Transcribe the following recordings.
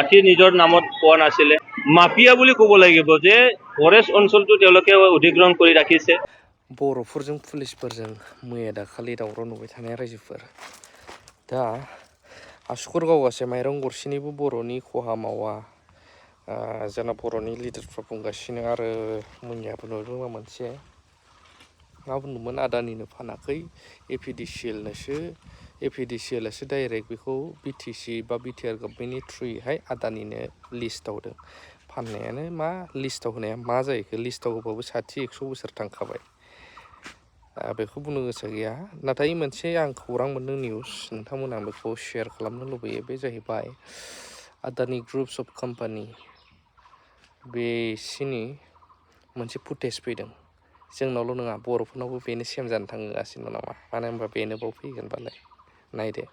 মাটি নিজৰ নামত পোৱা নাছিলে। মাফিয়া বুলি ক'ব লাগিব যে ফৰেষ্ট অঞ্চলটো তেওঁলোকে অধিগ্ৰহণ কৰি ৰাখিছে। बर'फोरजों पुलिसफोरजों मैया दाखालि दावराव नुबाय थानाय रायजोफोर दा आसुखुर गावगासे माइरं गरसेनिबो बर'नि खहा मावा जोंना बर'नि लिडारफ्रा बुंगासिनो आरो मैयाबो नुदोंमोन मोनसे मा बुंदोंमोन आदानिनो फानाखै एपिडिसिएलआसो डाइरेक्ट बेखौ बिटिसि बा बिटिआर गभर्नमेन्टनि थ्रुयैहाय आदानिनो लिस्टआव होदों। फाननायानो मा लिस्टआव होनाया मा जाहैखो लिस्टआव होबाबो 60-100 बोसोर थांखाबाय। बेखौ बुंनो गोसो गैया नाथाय मोनसे आं खौरां मोनदों निउस नोंथांमोना बेखौ शेयार खालामनो लुबैयो बे जाहैबाय आदानि ग्रुप्स अफ कम्पानि बेसिनि मोनसे फुटेज फैदों जोंनावल' नङा बर'फोरनावबो बेनो सेम जानो थांगासिनो नामा मानो होनबा बेनो बाव फैगोन बालाय नायदो।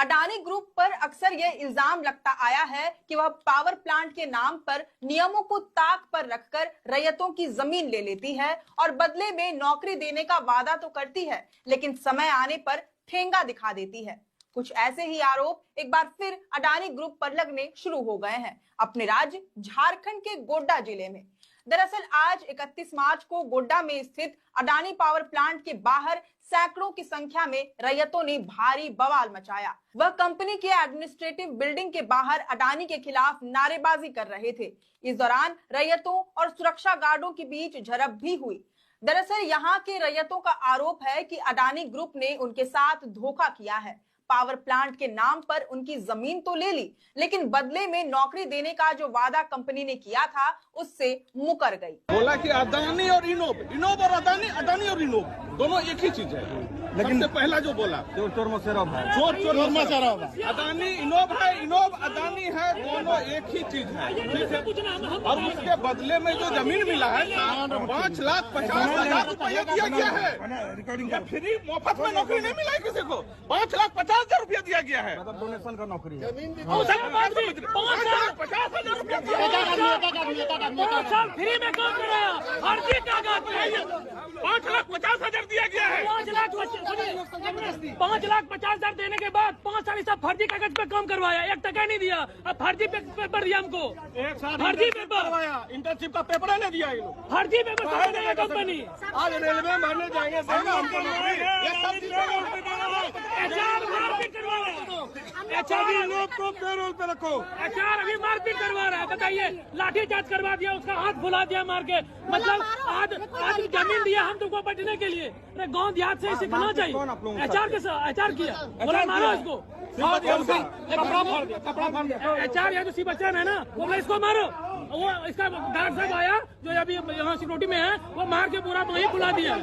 अडानी ग्रुप पर अक्सर यह इल्जाम लगता आया है कि वह पावर प्लांट के नाम पर नियमों को ताक पर रखकर रैयतों की जमीन ले लेती है और बदले में नौकरी देने का वादा तो करती है लेकिन समय आने पर ठेंगा दिखा देती है। कुछ ऐसे ही आरोप एक बार फिर अडानी ग्रुप पर लगने शुरू हो गए हैं अपने राज्य झारखंड के गोड्डा जिले में। दरअसल आज 31 मार्च को गोड्डा में स्थित अडानी पावर प्लांट के बाहर सैकड़ों की संख्या में रैयतों ने भारी बवाल मचाया। वह कंपनी के एडमिनिस्ट्रेटिव बिल्डिंग के बाहर अडानी के खिलाफ नारेबाजी कर रहे थे। इस दौरान रैयतों और सुरक्षा गार्डों के बीच झड़प भी हुई। दरअसल यहाँ के रैयतों का आरोप है कि अडानी ग्रुप ने उनके साथ धोखा किया है। पावर प्लांट के नाम पर उनकी जमीन तो ले ली लेकिन बदले में नौकरी देने का जो वादा कंपनी ने किया था उससे मुकर गई। बोला कि अडानी और इनोव और अडानी और इनोव दोनों एक ही चीज है। लेकिन पहला जो बोला चोर मचारा अडानी इनोव है, इनोव अडानी है, दोनों एक ही चीज है। और उसके बदले में जो जमीन मिला है 5,50,000 रुपया दिया गया है। फ्री मुफ्त में नौकरी नहीं मिला है किसी को, 5,50,000 रुपया दिया गया है। डोनेशन का नौकरी है। 5,50,000 रुपया फ्री में काम कराया, फर्जी कागज 5,50,000 दिया गया है। 5,50,000 देने के बाद 5 साल सब फर्जी कागज पे काम करवाया, 1 टका नहीं दिया। अब फर्जी पेपर दिया हमको, फर्जी पेपर इंटर्नशिप का पेपर नहीं दिया ये लोग, फर्जी पेपर कंपनी। आज रेलवे भरने जाएंगे एचआर अभी मारपीट करवा रहा है। बताइए, लाठी चार्ज करवा दिया, उसका हाथ फुला दिया मार के। मतलब आज जमीन दिया हम तुमको बैठने के लिए। अरे गांव देहात से सीखना चाहिए। एचआर किया, बोला मारो इसको। एचआर या तो सी बच्चन है ना, वो इसको मारो। वो इसका गार्ड साहब आया जो अभी यहाँ सिक्योरिटी में है, वो मार के पूरा वहीं फुला दिया।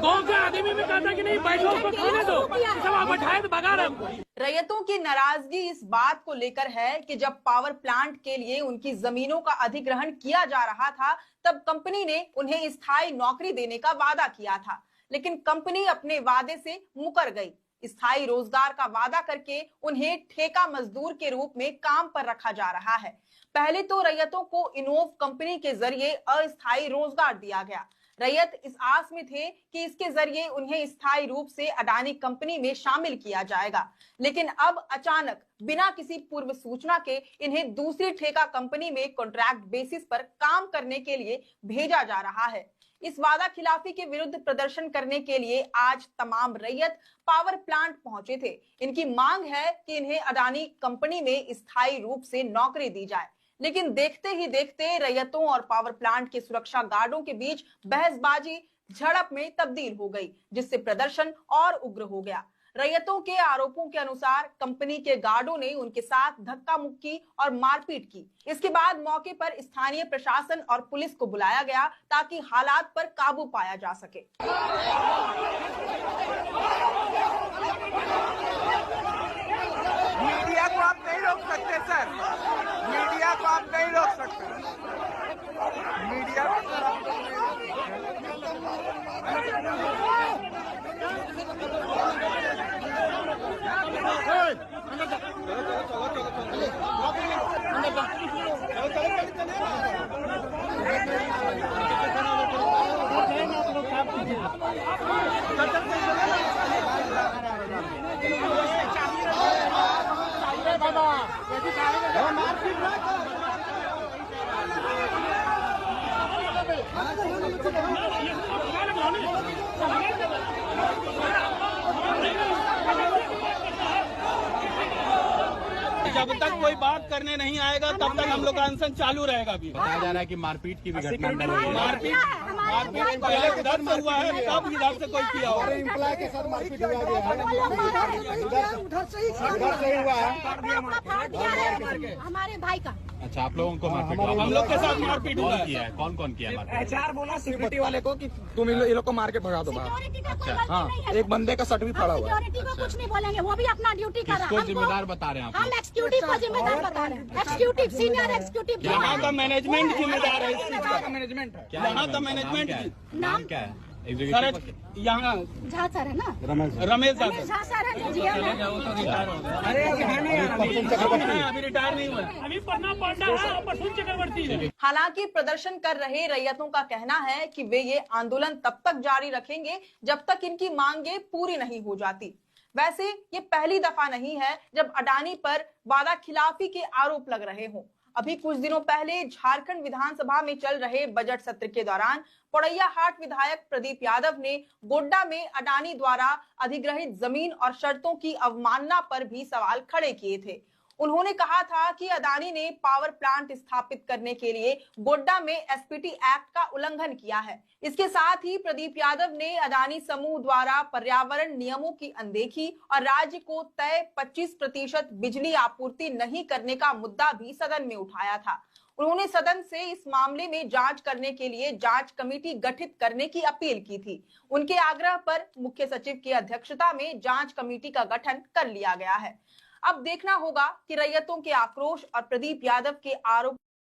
गांव के आदमी भी कहता कि नहीं बैठो, उसको खाने दो, सब आप बैठाए तो भगा रहे हमको। रैयतों की नाराजगी इस बात को लेकर है कि जब पावर प्लांट के लिए उनकी जमीनों का अधिग्रहण किया जा रहा था तब कंपनी ने उन्हें स्थायी नौकरी देने का वादा किया था, लेकिन कंपनी अपने वादे से मुकर गई। स्थायी रोजगार का वादा करके उन्हें ठेका मजदूर के रूप में काम पर रखा जा रहा है। पहले तो रैयतों को इनोव कंपनी के जरिए अस्थायी रोजगार दिया गया। रैयत इस आस में थे कि इसके जरिए उन्हें स्थायी रूप से अडानी कंपनी में शामिल किया जाएगा, लेकिन अब अचानक बिना किसी पूर्व सूचना के इन्हें दूसरी ठेका कंपनी में कॉन्ट्रैक्ट बेसिस पर काम करने के लिए भेजा जा रहा है। इस वादा खिलाफी के विरुद्ध प्रदर्शन करने के लिए आज तमाम रैयत पावर प्लांट पहुंचे थे। इनकी मांग है कि इन्हें अडानी कंपनी में स्थायी रूप से नौकरी दी जाए, लेकिन देखते ही देखते रैयतों और पावर प्लांट के सुरक्षा गार्डों के बीच बहसबाजी झड़प में तब्दील हो गई, जिससे प्रदर्शन और उग्र हो गया। रैयतों के आरोपों के अनुसार कंपनी के गार्डों ने उनके साथ धक्का मुक्की और मारपीट की। इसके बाद मौके पर स्थानीय प्रशासन और पुलिस को बुलाया गया ताकि हालात पर काबू पाया जा सके। मीडिया को आप नहीं रोक सकते सर, मीडिया को आप नहीं रोक सकते। मीडिया जब तक कोई बात करने नहीं आएगा तब तक हम लोग का अनशन चालू रहेगा। अभी बताया जा रहा है कि मारपीट की भी घटना अंदर हुई है। मारपीट पहले उधर से हुआ है, तब इधर से कोई किया होगा। एम्प्लॉय के साथ मारपीट हुआ है हमारे भाई का। अच्छा, आप लोगों को मारपीट हुआ? हम लोग के साथ मारपीट हुआ कौन है। किया है? कौन किया है मारपीट? एचआर बोला सिक्योरिटी वाले को कि तुम ये लोग को मार के भगा दो बाहर। हाँ, एक बंदे का सर्ट भी पड़ा हुआ है। सिक्योरिटी को कुछ नहीं बोलेंगे, वो भी अपना ड्यूटी कर रहा है। किसको जिम्मेदार बता रहे हैं आप? हम एक्सिक्यूटिव को जिम्मेदार बता रहे हैं। एक्सिक्यूटिव, सीनियर एक्सिक्यूटिव यहाँ का मैनेजमेंट जिम्मेदार है इस चीज का। मैनेजमेंट है। यहाँ का मैनेजमेंट नाम क्या है? सर एग्जीक्यूटिव यहाँ झा सर है ना, रमेश झा सर है जी। अभी रिटायर नहीं हुआ। अभी पन्ना पांडा है और प्रसून चक्रवर्ती है। हालांकि प्रदर्शन कर रहे रैयतों का कहना है कि वे ये आंदोलन तब तक जारी रखेंगे जब तक इनकी मांगे पूरी नहीं हो जाती। वैसे ये पहली दफा नहीं है जब अडानी पर वादा खिलाफी के आरोप लग रहे हों। अभी कुछ दिनों पहले झारखंड विधानसभा में चल रहे बजट सत्र के दौरान पोड़ैयाहाट विधायक प्रदीप यादव ने गोड्डा में अडानी द्वारा अधिग्रहित जमीन और शर्तों की अवमानना पर भी सवाल खड़े किए थे। उन्होंने कहा था कि अडानी ने पावर प्लांट स्थापित करने के लिए गोड्डा में एसपीटी एक्ट का उल्लंघन किया है। इसके साथ ही प्रदीप यादव ने अडानी समूह द्वारा पर्यावरण नियमों की अनदेखी और राज्य को तय 25% बिजली आपूर्ति नहीं करने का मुद्दा भी सदन में उठाया था। उन्होंने सदन से इस मामले में जांच करने के लिए जांच कमेटी गठित करने की अपील की थी। उनके आग्रह पर मुख्य सचिव की अध्यक्षता में जांच कमेटी का गठन कर लिया गया है। अब देखना होगा कि रैयतों के आक्रोश और प्रदीप यादव के आरोप